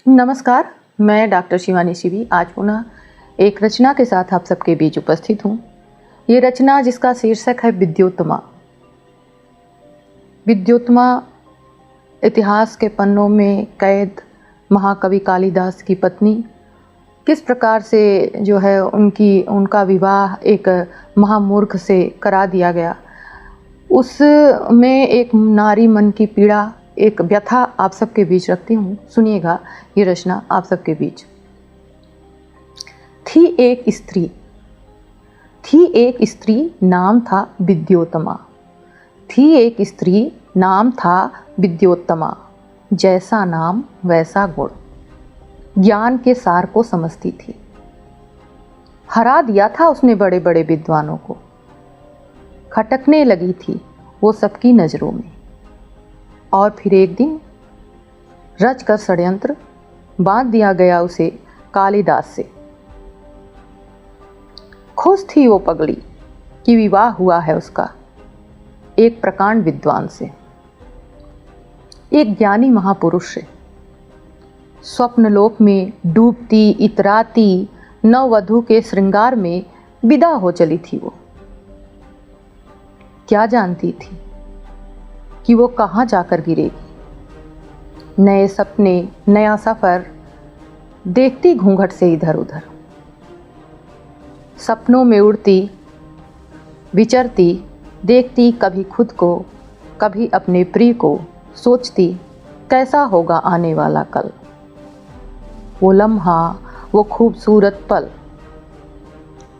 नमस्कार, मैं डॉक्टर शिवानी शिवी आज पुनः एक रचना के साथ आप सबके बीच उपस्थित हूँ। ये रचना जिसका शीर्षक है विद्योत्तमा। विद्योत्तमा इतिहास के पन्नों में कैद महाकवि कालिदास की पत्नी किस प्रकार से जो है उनका विवाह एक महामूर्ख से करा दिया गया, उसमें एक नारी मन की पीड़ा, एक व्यथा आप सबके बीच रखती हूँ। सुनिएगा ये रचना आप सबके बीच। थी एक स्त्री नाम था विद्योत्तमा। थी एक स्त्री नाम था विद्योत्तमा, जैसा नाम वैसा गुण, ज्ञान के सार को समझती थी। हरा दिया था उसने बड़े बड़े विद्वानों को, खटकने लगी थी वो सबकी नज़रों में। और फिर एक दिन रच कर षड्यंत्र बांध दिया गया उसे कालिदास से। खुश थी वो पगली कि विवाह हुआ है उसका एक प्रकांड विद्वान से, एक ज्ञानी महापुरुष से। स्वप्नलोक में डूबती इतराती नववधू के श्रृंगार में विदा हो चली थी वो। क्या जानती थी कि वो कहाँ जाकर गिरेगी। नए सपने, नया सफ़र देखती घूंघट से इधर उधर। सपनों में उड़ती विचरती देखती कभी खुद को, कभी अपने प्रिय को, सोचती कैसा होगा आने वाला कल। वो लम्हा, वो खूबसूरत पल,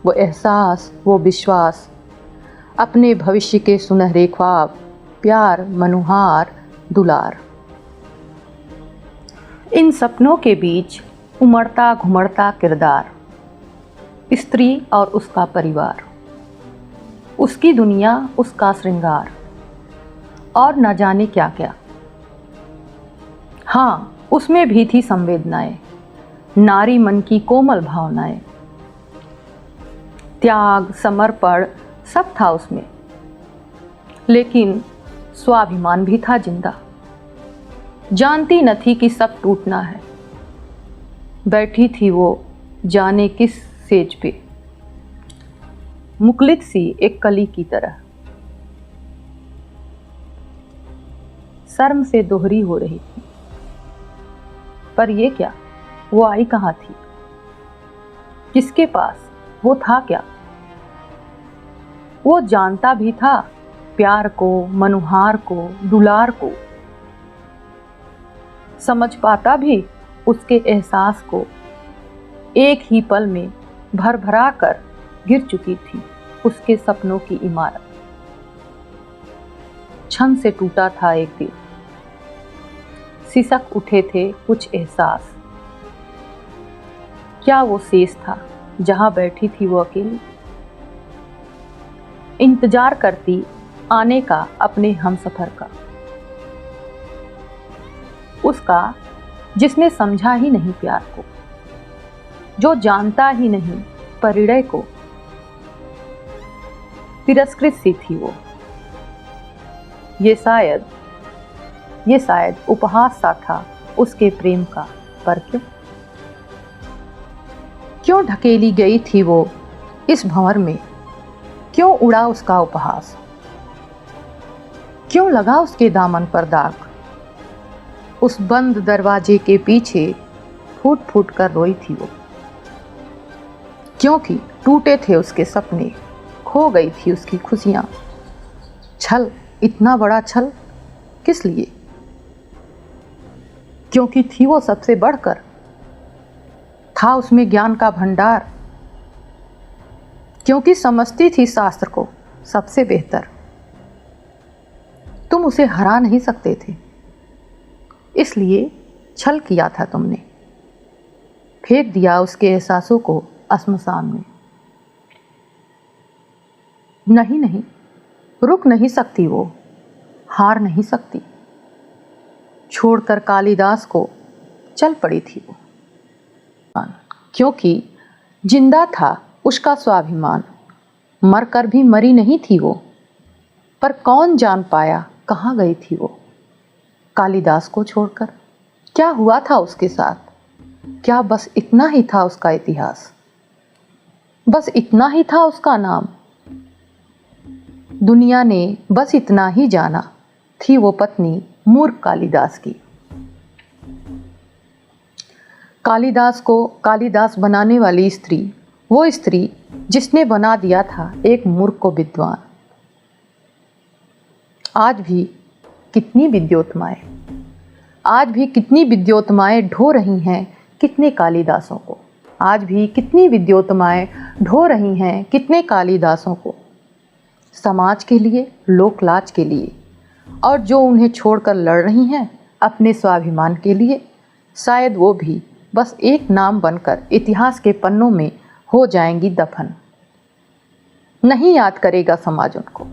वो एहसास, वो विश्वास, अपने भविष्य के सुनहरे ख्वाब, प्यार, मनुहार, दुलार। इन सपनों के बीच उमड़ता घुमड़ता किरदार, स्त्री और उसका परिवार, उसकी दुनिया, उसका श्रृंगार और न जाने क्या क्या। हाँ, उसमें भी थी संवेदनाएं, नारी मन की कोमल भावनाएं। त्याग, समर्पण सब था उसमें, लेकिन स्वाभिमान भी था जिंदा। जानती न थी कि सब टूटना है। बैठी थी वो जाने किस सेज पे, मुखलित सी एक कली की तरह। शर्म से दोहरी हो रही थी। पर ये क्या, वो आई कहाँ थी, किसके पास, वो था क्या? वो जानता भी था प्यार को, मनुहार को, दुलार को, समझ पाता भी उसके एहसास को। एक ही पल में भर भरा कर गिर चुकी थी उसके सपनों की इमारत। क्षण से टूटा था एक दिल, सिसक उठे थे कुछ एहसास। क्या वो शेष था जहां बैठी थी वो अकेली, इंतजार करती आने का अपने हमसफर का, उसका जिसने समझा ही नहीं प्यार को, जो जानता ही नहीं परिणय को। तिरस्कृत सी थी वो। ये शायद उपहास सा था उसके प्रेम का। पर क्यों ढकेली गई थी वो इस भंवर में, क्यों उड़ा उसका उपहास, क्यों लगा उसके दामन पर दाग। उस बंद दरवाजे के पीछे फूट फूट कर रोई थी वो, क्योंकि टूटे थे उसके सपने, खो गई थी उसकी खुशियां। छल, इतना बड़ा छल किस लिए? क्योंकि थी वो सबसे बढ़कर, था उसमें ज्ञान का भंडार, क्योंकि समझती थी शास्त्र को सबसे बेहतर। तुम उसे हरा नहीं सकते थे, इसलिए छल किया था तुमने। फेंक दिया उसके एहसासों को श्मशान में। नहीं, रुक नहीं सकती वो, हार नहीं सकती। छोड़कर कालिदास को चल पड़ी थी वो, क्योंकि जिंदा था उसका स्वाभिमान। मरकर भी मरी नहीं थी वो, पर कौन जान पाया कहाँ गई थी वो कालिदास को छोड़कर। क्या हुआ था उसके साथ, क्या बस इतना ही था उसका इतिहास? बस इतना ही था उसका नाम? दुनिया ने बस इतना ही जाना, थी वो पत्नी मूर्ख कालिदास की। कालिदास को कालिदास बनाने वाली स्त्री, वो स्त्री जिसने बना दिया था एक मूर्ख को विद्वान। आज भी कितनी विद्योत्माएं, आज भी कितनी विद्योत्माएं ढो रही हैं कितने कालिदासों को। आज भी कितनी विद्योत्माएं ढो रही हैं कितने कालिदासों को, समाज के लिए, लोक लाज के लिए, और जो उन्हें छोड़कर लड़ रही हैं अपने स्वाभिमान के लिए, शायद वो भी बस एक नाम बनकर इतिहास के पन्नों में हो जाएंगी दफन। नहीं याद करेगा समाज उनको,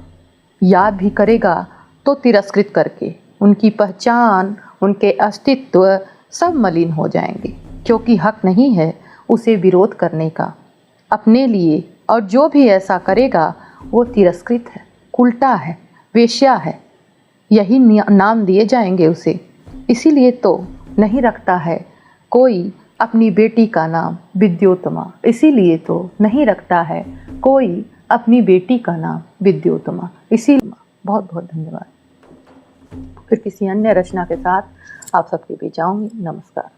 याद भी करेगा तो तिरस्कृत करके। उनकी पहचान, उनके अस्तित्व सब मलिन हो जाएंगे, क्योंकि हक नहीं है उसे विरोध करने का अपने लिए। और जो भी ऐसा करेगा वो तिरस्कृत है, उल्टा है, वेश्या है, यही नाम दिए जाएंगे उसे। इसीलिए तो नहीं रखता है कोई अपनी बेटी का नाम विद्योत्तमा। इसीलिए तो नहीं रखता है कोई अपनी बेटी का नाम विद्योत्तमा। इसीलिए बहुत बहुत धन्यवाद। फिर किसी अन्य रचना के साथ आप सबके बीच आऊँगी। नमस्कार।